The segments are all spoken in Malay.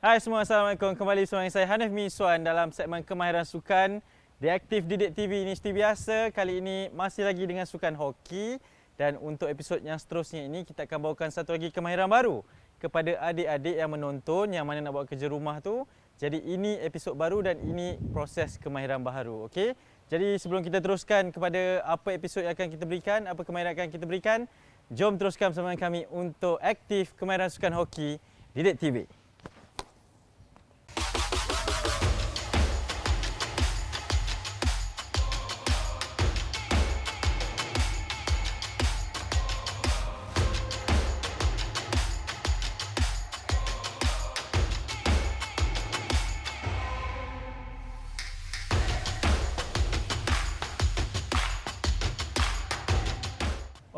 Hai semua, Assalamualaikum. Kembali bersama saya Hanif Miswan dalam segmen Kemahiran Sukan di Aktif Didik TV. Ini seperti biasa, kali ini masih lagi dengan sukan hoki. Dan untuk episod yang seterusnya ini, kita akan bawakan satu lagi kemahiran baru kepada adik-adik yang menonton, yang mana nak buat kerja rumah tu. Jadi ini episod baru dan ini proses kemahiran baru. Okey? Jadi sebelum kita teruskan kepada apa episod yang akan kita berikan, apa kemahiran yang akan kita berikan, jom teruskan bersama kami untuk Aktif Kemahiran Sukan Hoki Didik TV.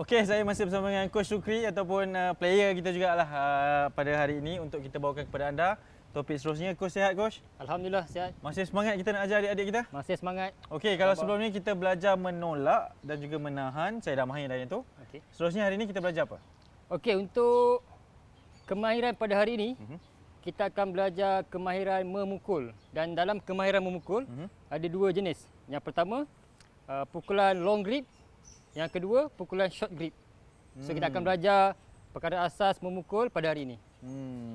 Okey, saya masih bersama dengan Coach Syukri ataupun player kita jugalah pada hari ini untuk kita bawakan kepada anda topik seterusnya. Coach sihat, Coach? Alhamdulillah sihat. Masih semangat kita nak ajar adik-adik kita? Masih semangat. Okey, kalau sebelum ni kita belajar menolak dan juga menahan, saya dah mahir dah yang tu. Okey. Seterusnya hari ini kita belajar apa? Okey, untuk kemahiran pada hari ini, kita akan belajar kemahiran memukul. Dan dalam kemahiran memukul, ada dua jenis. Yang pertama, pukulan long grip. Yang kedua, pukulan short grip. So kita akan belajar perkara asas memukul pada hari ini.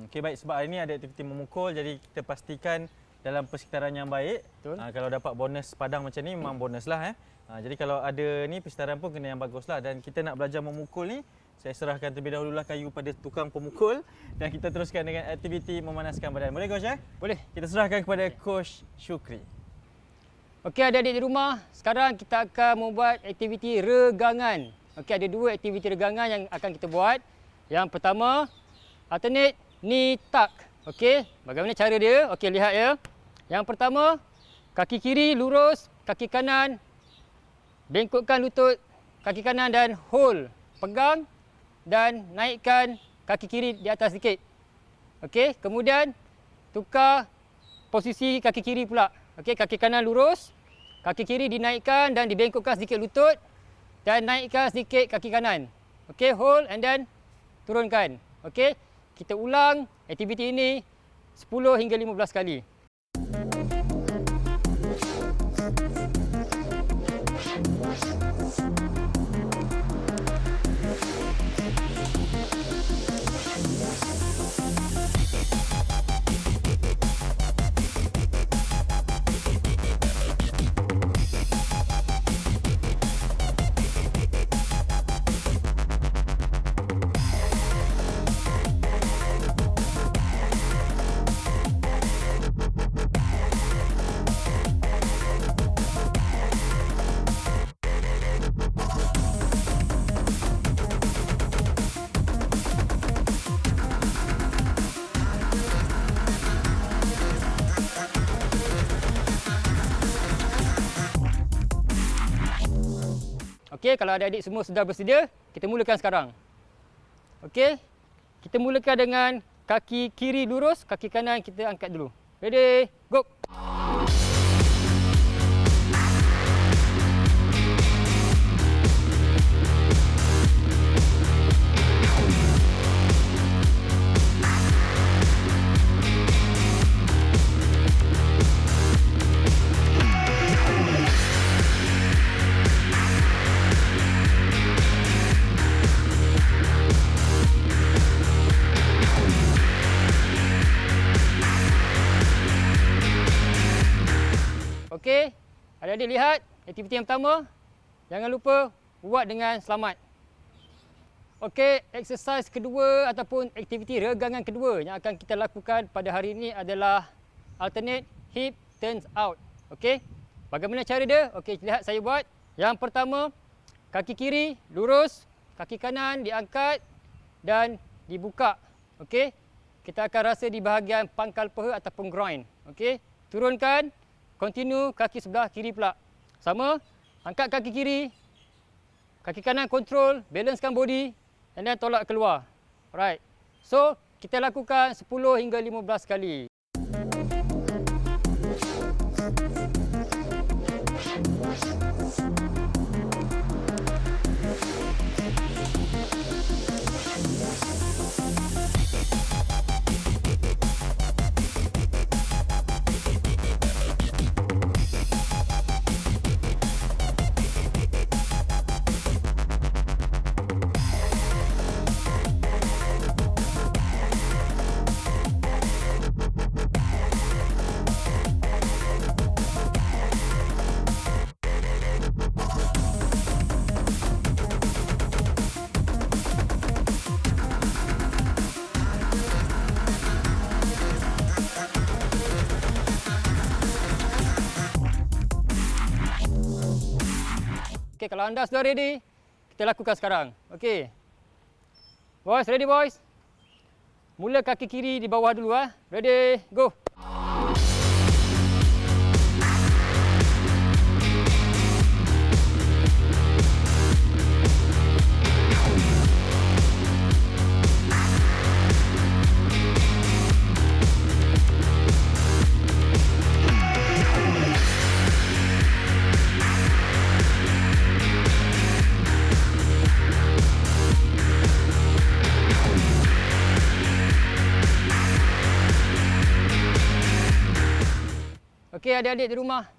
Okey, baik, sebab hari ini ada aktiviti memukul, jadi kita pastikan dalam persekitaran yang baik. Kalau dapat bonus padang macam ni memang bonus lah. Jadi kalau ada ni persekitaran pun kena yang bagus lah. Dan kita nak belajar memukul ni, saya serahkan terlebih dahululah kayu pada tukang pemukul dan kita teruskan dengan aktiviti memanaskan badan. Boleh, Coach? Boleh. Kita serahkan kepada Coach Syukri. Okey, adik-adik di rumah, sekarang kita akan membuat aktiviti regangan. Okey, ada dua aktiviti regangan yang akan kita buat. Yang pertama, alternate knee tuck. Okey, bagaimana cara dia? Okey, lihat ya. Yang pertama, kaki kiri lurus, kaki kanan bengkokkan lutut kaki kanan dan hold. Pegang dan naikkan kaki kiri di atas sedikit. Okey, kemudian tukar posisi kaki kiri pula. Okey, kaki kanan lurus, kaki kiri dinaikkan dan dibengkokkan sedikit lutut dan naikkan sedikit kaki kanan. Okey, hold and then turunkan. Okey, kita ulang aktiviti ini 10 hingga 15 kali. Okey, kalau adik-adik semua sudah bersedia, kita mulakan sekarang. Okey, kita mulakan dengan kaki kiri lurus, kaki kanan kita angkat dulu. Ready, go! Okey, adik-adik lihat aktiviti yang pertama. Jangan lupa buat dengan selamat. Okey, exercise kedua ataupun aktiviti regangan kedua yang akan kita lakukan pada hari ini adalah alternate hip turns out. Okey, bagaimana cara dia? Okey, lihat saya buat. Yang pertama, kaki kiri lurus, kaki kanan diangkat dan dibuka. Okey, kita akan rasa di bahagian pangkal paha ataupun groin. Okey, turunkan. Continue kaki sebelah kiri pula. Sama, angkat kaki kiri. Kaki kanan control, balancekan body and then tolak keluar. Alright. So, kita lakukan 10 hingga 15 kali. Okey, kalau anda sudah ready, kita lakukan sekarang. Okey. Boys, ready boys? Mula kaki kiri di bawah dulu ah. Ready, go. Okey adik-adik di rumah,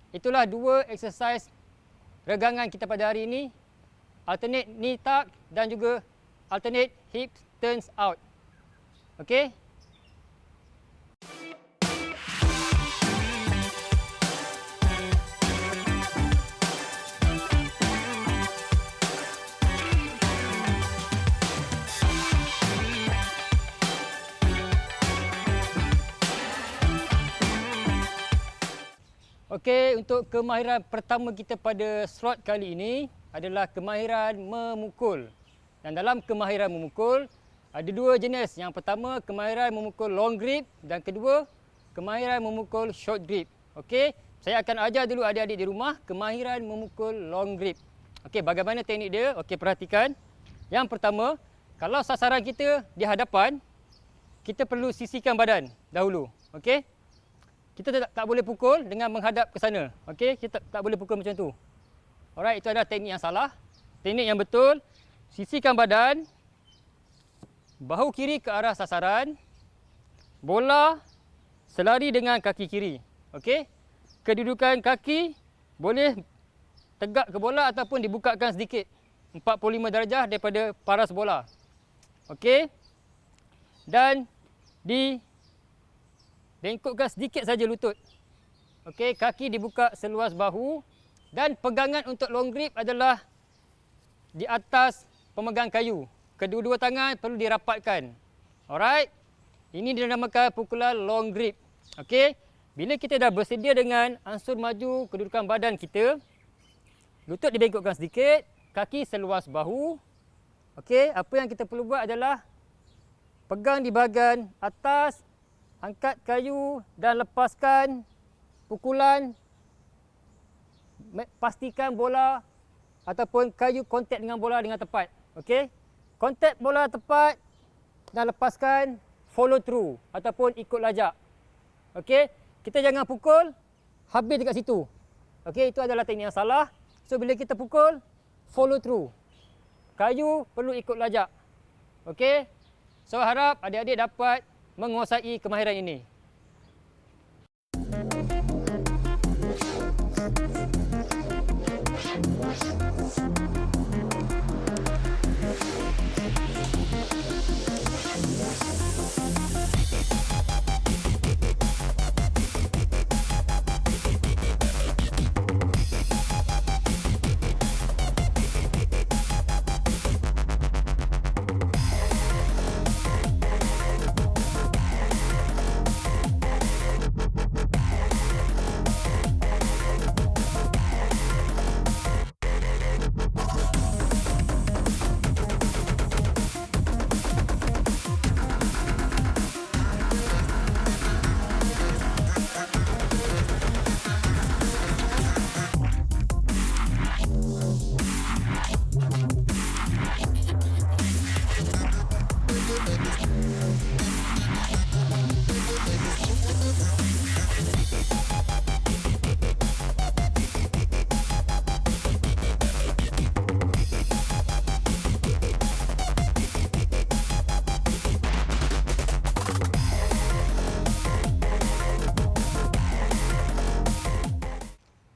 itulah 2 exercise regangan kita pada hari ini. Alternate knee tuck dan juga alternate hip turns out. Okey. Okey, untuk kemahiran pertama kita pada slot kali ini adalah kemahiran memukul. Dan dalam kemahiran memukul, ada 2 jenis. Yang pertama, kemahiran memukul long grip dan kedua, kemahiran memukul short grip. Okey, saya akan ajar dulu adik-adik di rumah kemahiran memukul long grip. Okey, bagaimana teknik dia? Okey, perhatikan. Yang pertama, kalau sasaran kita di hadapan, kita perlu sisihkan badan dahulu. Okey? Kita tak boleh pukul dengan menghadap ke sana. Okey, kita tak boleh pukul macam tu. Alright, itu adalah teknik yang salah. Teknik yang betul, sisihkan badan, bahu kiri ke arah sasaran, bola selari dengan kaki kiri. Okey? Kedudukan kaki boleh tegak ke bola ataupun dibukakan sedikit. 45 darjah daripada paras bola. Okey? Dan bengkokkan sedikit saja lutut. Okey, kaki dibuka seluas bahu dan pegangan untuk long grip adalah di atas pemegang kayu. Kedua-dua tangan perlu dirapatkan. Alright? Ini dinamakan pukulan long grip. Okey, bila kita dah bersedia dengan ansur maju kedudukan badan kita, lutut dibengkokkan sedikit, kaki seluas bahu. Okey, apa yang kita perlu buat adalah pegang di bahagian atas, angkat kayu dan lepaskan pukulan. Pastikan bola ataupun kayu kontak dengan bola dengan tepat. Okey? Kontak bola tepat dan lepaskan, follow through ataupun ikut lajak. Okey? Kita jangan pukul habis dekat situ. Okey, itu adalah teknik yang salah. So bila kita pukul, follow through. Kayu perlu ikut lajak. Okey? So harap adik-adik dapat menguasai kemahiran ini.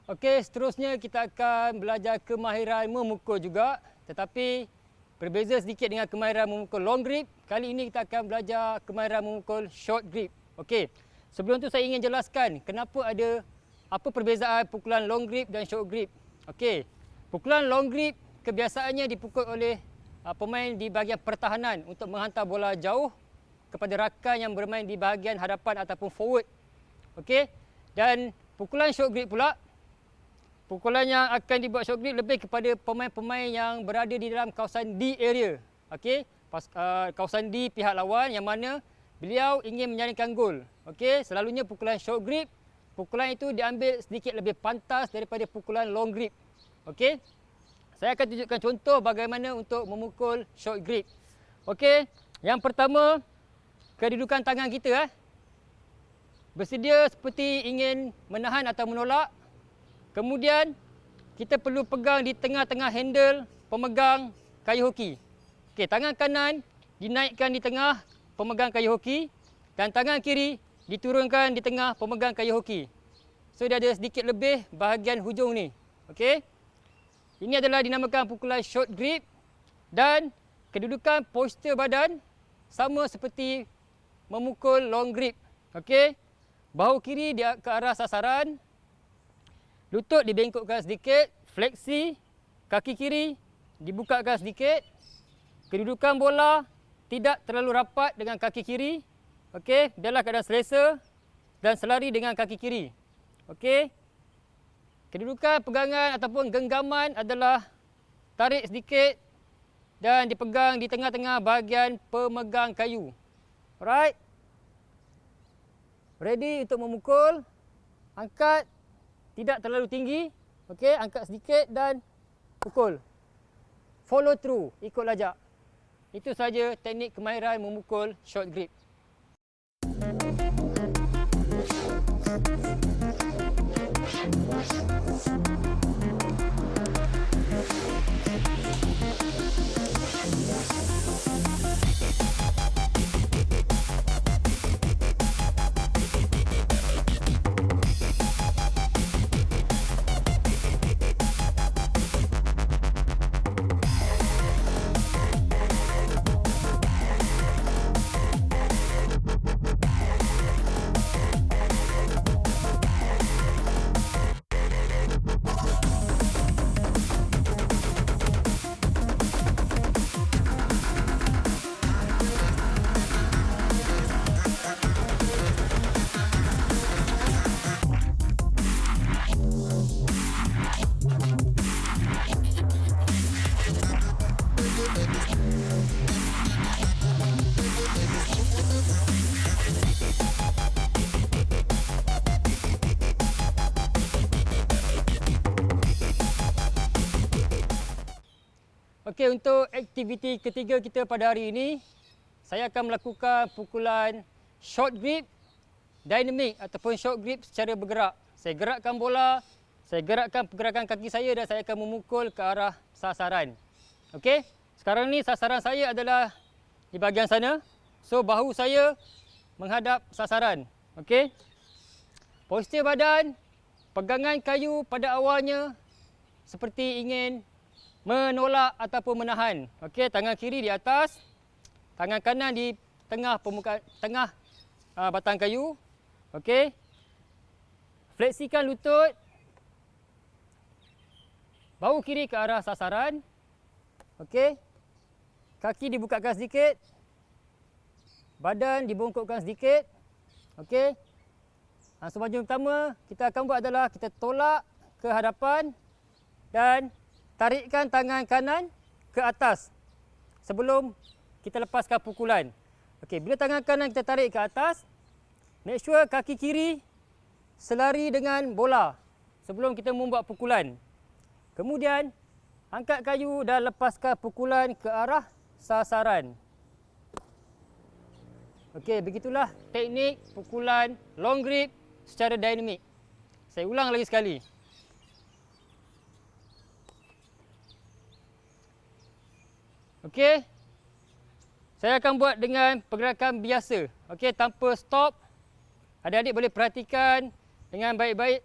Okey, seterusnya kita akan belajar kemahiran memukul juga, tetapi berbeza sedikit dengan kemahiran memukul long grip. Kali ini kita akan belajar kemahiran memukul short grip. Okey, sebelum tu saya ingin jelaskan kenapa ada apa perbezaan pukulan long grip dan short grip. Okey, pukulan long grip kebiasaannya dipukul oleh pemain di bahagian pertahanan untuk menghantar bola jauh kepada rakan yang bermain di bahagian hadapan ataupun forward. Okey, dan pukulan short grip pula pukulan yang akan dibuat short grip lebih kepada pemain-pemain yang berada di dalam kawasan D area. Okey, kawasan D pihak lawan yang mana beliau ingin menyaringkan gol. Okey, selalunya pukulan short grip, pukulan itu diambil sedikit lebih pantas daripada pukulan long grip. Okey. Saya akan tunjukkan contoh bagaimana untuk memukul short grip. Okey, yang pertama, kedudukan tangan kita bersedia seperti ingin menahan atau menolak. Kemudian kita perlu pegang di tengah-tengah handle pemegang kayu hoki. Okey, tangan kanan dinaikkan di tengah pemegang kayu hoki dan tangan kiri diturunkan di tengah pemegang kayu hoki. So dia ada sedikit lebih bahagian hujung ni. Okey. Ini adalah dinamakan pukulan short grip dan kedudukan postur badan sama seperti memukul long grip. Okey. Bahu kiri dia ke arah sasaran. Lutut dibengkokkan sedikit, fleksi, kaki kiri dibukakan sedikit. Kedudukan bola tidak terlalu rapat dengan kaki kiri. Okey, dalam keadaan selesa dan selari dengan kaki kiri. Okey. Kedudukan pegangan ataupun genggaman adalah tarik sedikit dan dipegang di tengah-tengah bahagian pemegang kayu. Alright. Ready untuk memukul. Angkat tidak terlalu tinggi. Okey, angkat sedikit dan pukul. Follow through, ikut lajak. Itu saja teknik kemahiran memukul short grip. Okey, untuk aktiviti ketiga kita pada hari ini, saya akan melakukan pukulan short grip dynamic ataupun short grip secara bergerak. Saya gerakkan bola, saya gerakkan pergerakan kaki saya dan saya akan memukul ke arah sasaran. Okey, sekarang ni sasaran saya adalah di bahagian sana. So, bahu saya menghadap sasaran. Okey. Postur badan, pegangan kayu pada awalnya seperti ingin menolak ataupun menahan. Okey, tangan kiri di atas, tangan kanan di tengah batang kayu. Okey. Fleksikan lutut. Bahu kiri ke arah sasaran. Okey. Kaki dibukakan sedikit. Badan dibongkokkan sedikit. Okey. Semaju pertama kita akan buat adalah kita tolak ke hadapan dan tarikkan tangan kanan ke atas sebelum kita lepaskan pukulan. Okey, bila tangan kanan kita tarik ke atas, make sure kaki kiri selari dengan bola sebelum kita membuat pukulan. Kemudian, angkat kayu dan lepaskan pukulan ke arah sasaran. Okey, begitulah teknik pukulan long grip secara dinamik. Saya ulang lagi sekali. Okey. Saya akan buat dengan pergerakan biasa. Okey, tanpa stop. Adik-adik boleh perhatikan dengan baik-baik.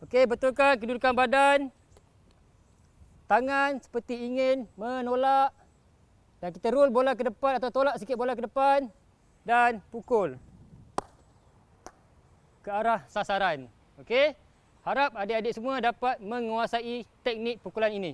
Okey, betulkan kedudukan badan. Tangan seperti ingin menolak. Dan kita roll bola ke depan atau tolak sikit bola ke depan. Dan pukul ke arah sasaran. Okey. Harap adik-adik semua dapat menguasai teknik pukulan ini.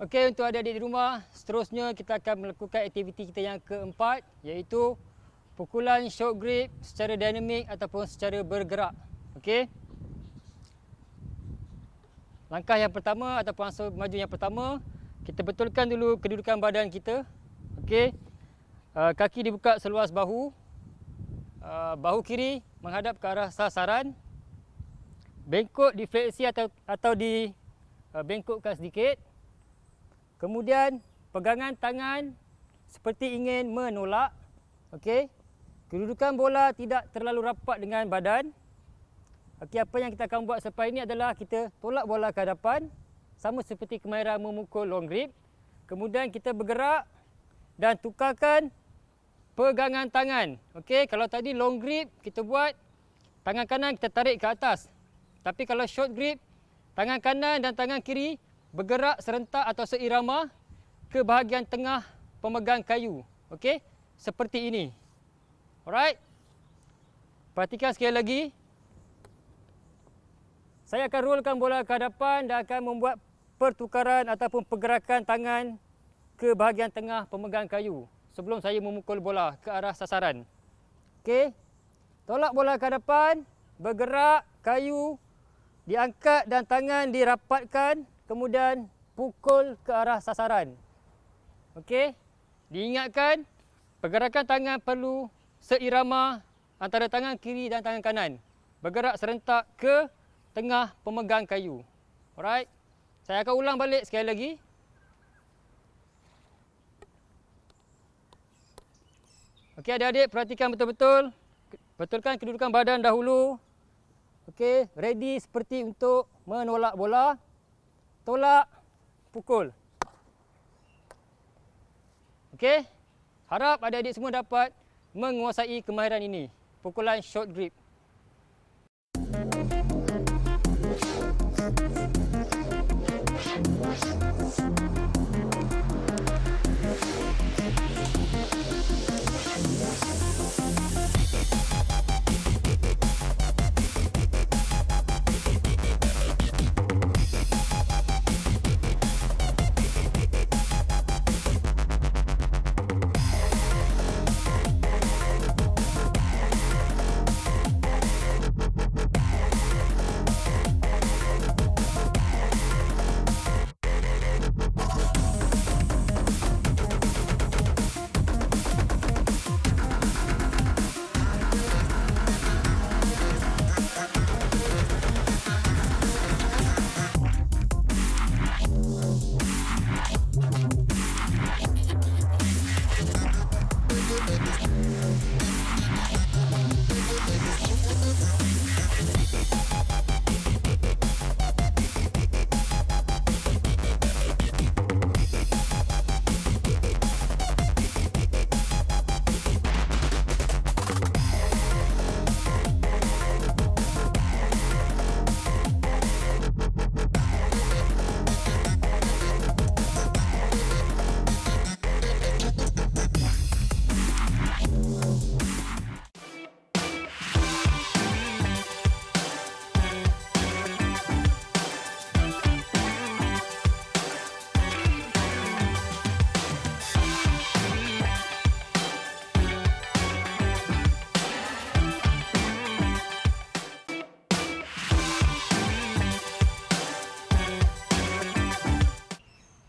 Okey, untuk adik-adik di rumah, seterusnya kita akan melakukan aktiviti kita yang keempat, iaitu pukulan short grip secara dinamik ataupun secara bergerak. Okey. Langkah yang pertama ataupun maju yang pertama, kita betulkan dulu kedudukan badan kita. Okey. Kaki dibuka seluas bahu. Bahu kiri menghadap ke arah sasaran. Bengkok difleksi atau dibengkokkan sedikit. Kemudian pegangan tangan seperti ingin menolak. Okey. Kedudukan bola tidak terlalu rapat dengan badan. Okey, apa yang kita akan buat selepas ini adalah kita tolak bola ke hadapan sama seperti kemahiran memukul long grip. Kemudian kita bergerak dan tukarkan pegangan tangan. Okey, kalau tadi long grip kita buat tangan kanan kita tarik ke atas. Tapi kalau short grip, tangan kanan dan tangan kiri bergerak serentak atau seirama ke bahagian tengah pemegang kayu. Okey, seperti ini. Alright. Perhatikan sekali lagi. Saya akan rollkan bola ke hadapan dan akan membuat pertukaran ataupun pergerakan tangan ke bahagian tengah pemegang kayu sebelum saya memukul bola ke arah sasaran. Okey. Tolak bola ke hadapan, bergerak, kayu diangkat dan tangan dirapatkan, kemudian pukul ke arah sasaran. Okey. Diingatkan, pergerakan tangan perlu seirama antara tangan kiri dan tangan kanan. Bergerak serentak ke tengah pemegang kayu. Alright. Saya akan ulang balik sekali lagi. Okey, adik-adik perhatikan betul-betul. Betulkan kedudukan badan dahulu. Okey, ready seperti untuk menolak bola. Tolak, pukul. Okey. Harap adik-adik semua dapat menguasai kemahiran ini. Pukulan short grip.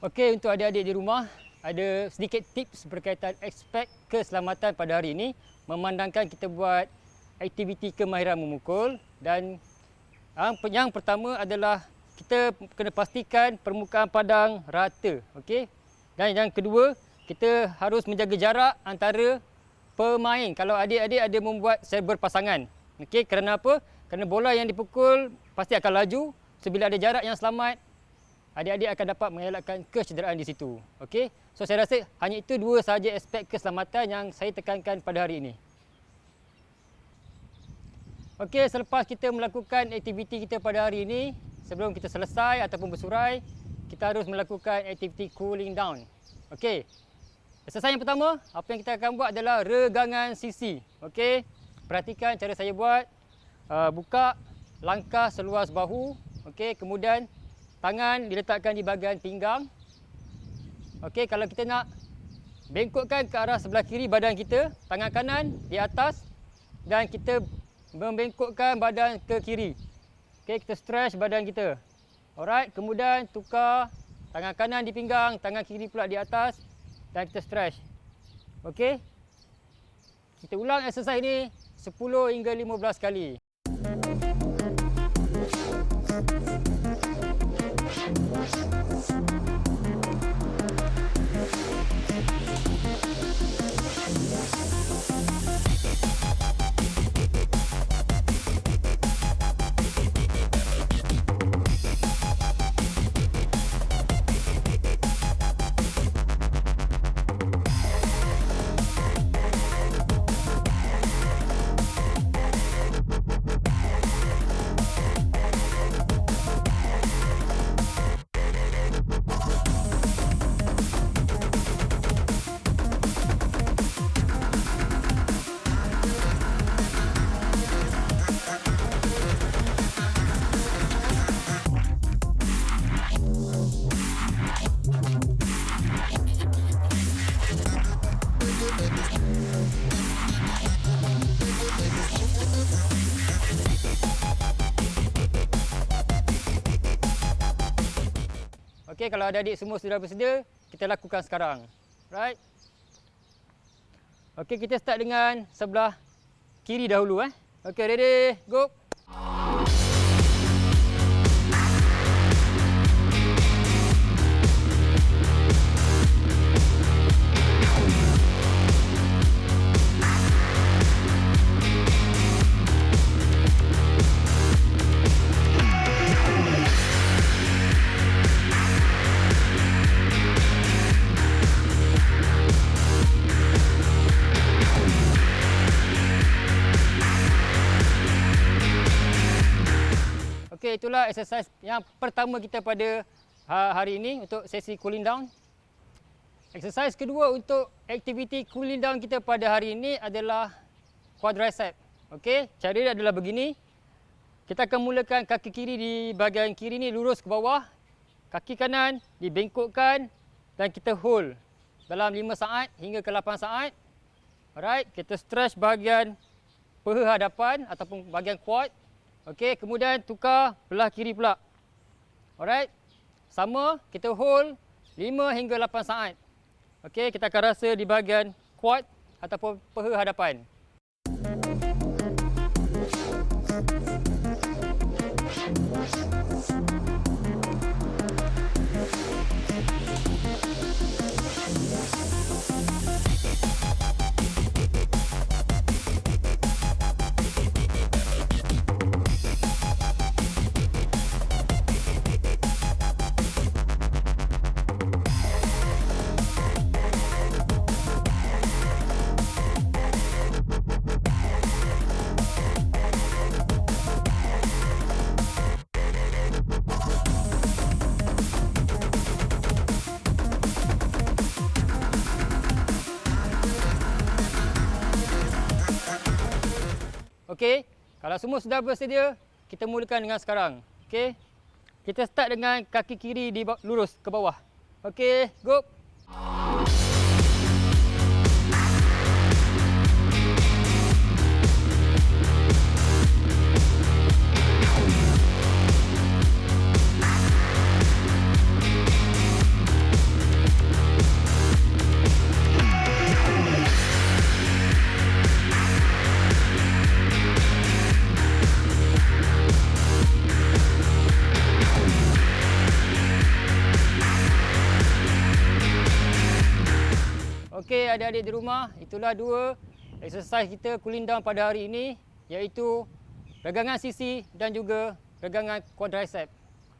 Okey, untuk adik-adik di rumah, ada sedikit tips berkaitan aspek keselamatan pada hari ini. Memandangkan kita buat aktiviti kemahiran memukul, dan yang pertama adalah kita kena pastikan permukaan padang rata. Okey. Dan yang kedua, kita harus menjaga jarak antara pemain kalau adik-adik ada membuat set berpasangan. Okey, kerana apa? Kerana bola yang dipukul pasti akan laju. So, bila ada jarak yang selamat, adik-adik akan dapat mengelakkan kecederaan di situ. Okey. So, saya rasa hanya itu dua sahaja aspek keselamatan yang saya tekankan pada hari ini. Okey, selepas kita melakukan aktiviti kita pada hari ini, sebelum kita selesai ataupun bersurai, kita harus melakukan aktiviti cooling down. Okey. Exercise yang pertama, apa yang kita akan buat adalah regangan sisi. Okey. Perhatikan cara saya buat. Buka langkah seluas bahu. Okey, kemudian tangan diletakkan di bahagian pinggang. Okey, kalau kita nak bengkokkan ke arah sebelah kiri badan kita, tangan kanan di atas dan kita membengkokkan badan ke kiri. Okey, kita stretch badan kita. Alright, kemudian tukar tangan kanan di pinggang, tangan kiri pula di atas dan kita stretch. Okey. Kita ulang exercise ni 10 hingga 15 kali. Okey, kalau adik-adik semua sudah bersedia, kita lakukan sekarang. Right? Okey, kita start dengan sebelah kiri dahulu. Okey, ready? Go! Okey, itulah exercise yang pertama kita pada hari ini untuk sesi cooling down. Exercise kedua untuk aktiviti cooling down kita pada hari ini adalah quadricep. Okey, cara dia adalah begini. Kita akan mulakan kaki kiri di bahagian kiri ni lurus ke bawah. Kaki kanan dibengkokkan dan kita hold dalam 5 saat hingga ke 8 saat. Alright, kita stretch bahagian peha hadapan ataupun bahagian quad. Okey, kemudian tukar belah kiri pula. Alright. Sama, kita hold 5 hingga 8 saat. Okey, kita akan rasa di bahagian quad ataupun peha hadapan. Okey, kalau semua sudah bersedia, kita mulakan dengan sekarang. Okey. Kita start dengan kaki kiri lurus ke bawah. Okey, go. Okey, adik-adik di rumah, itulah dua exercise kita cooling down pada hari ini, iaitu regangan sisi dan juga regangan quadricep.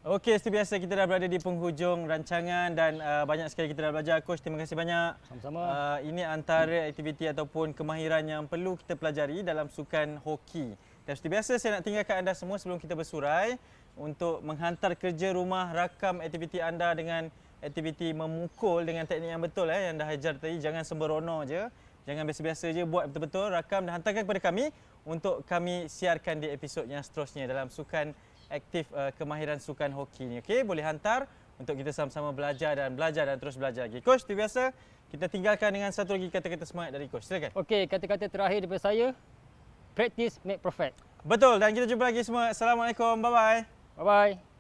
Okey, seperti biasa kita dah berada di penghujung rancangan dan banyak sekali kita dah belajar. Coach, terima kasih banyak. Sama-sama. Ini antara aktiviti ataupun kemahiran yang perlu kita pelajari dalam sukan hoki. Dan seperti biasa saya nak tinggalkan anda semua sebelum kita bersurai untuk menghantar kerja rumah, rakam aktiviti anda dengan aktiviti memukul dengan teknik yang betul yang dah ajar tadi. Jangan sembrono je. Jangan biasa-biasa je, buat betul-betul, rakam dan hantarkan kepada kami untuk kami siarkan di episod yang seterusnya dalam sukan aktif kemahiran sukan hoki ni. Okey, boleh hantar untuk kita sama-sama belajar dan terus belajar lagi. Coach, seperti biasa, kita tinggalkan dengan satu lagi kata-kata semangat dari Coach. Silakan. Okey, kata-kata terakhir daripada saya, practice make perfect. Betul, dan kita jumpa lagi semua. Assalamualaikum. Bye-bye. Bye-bye.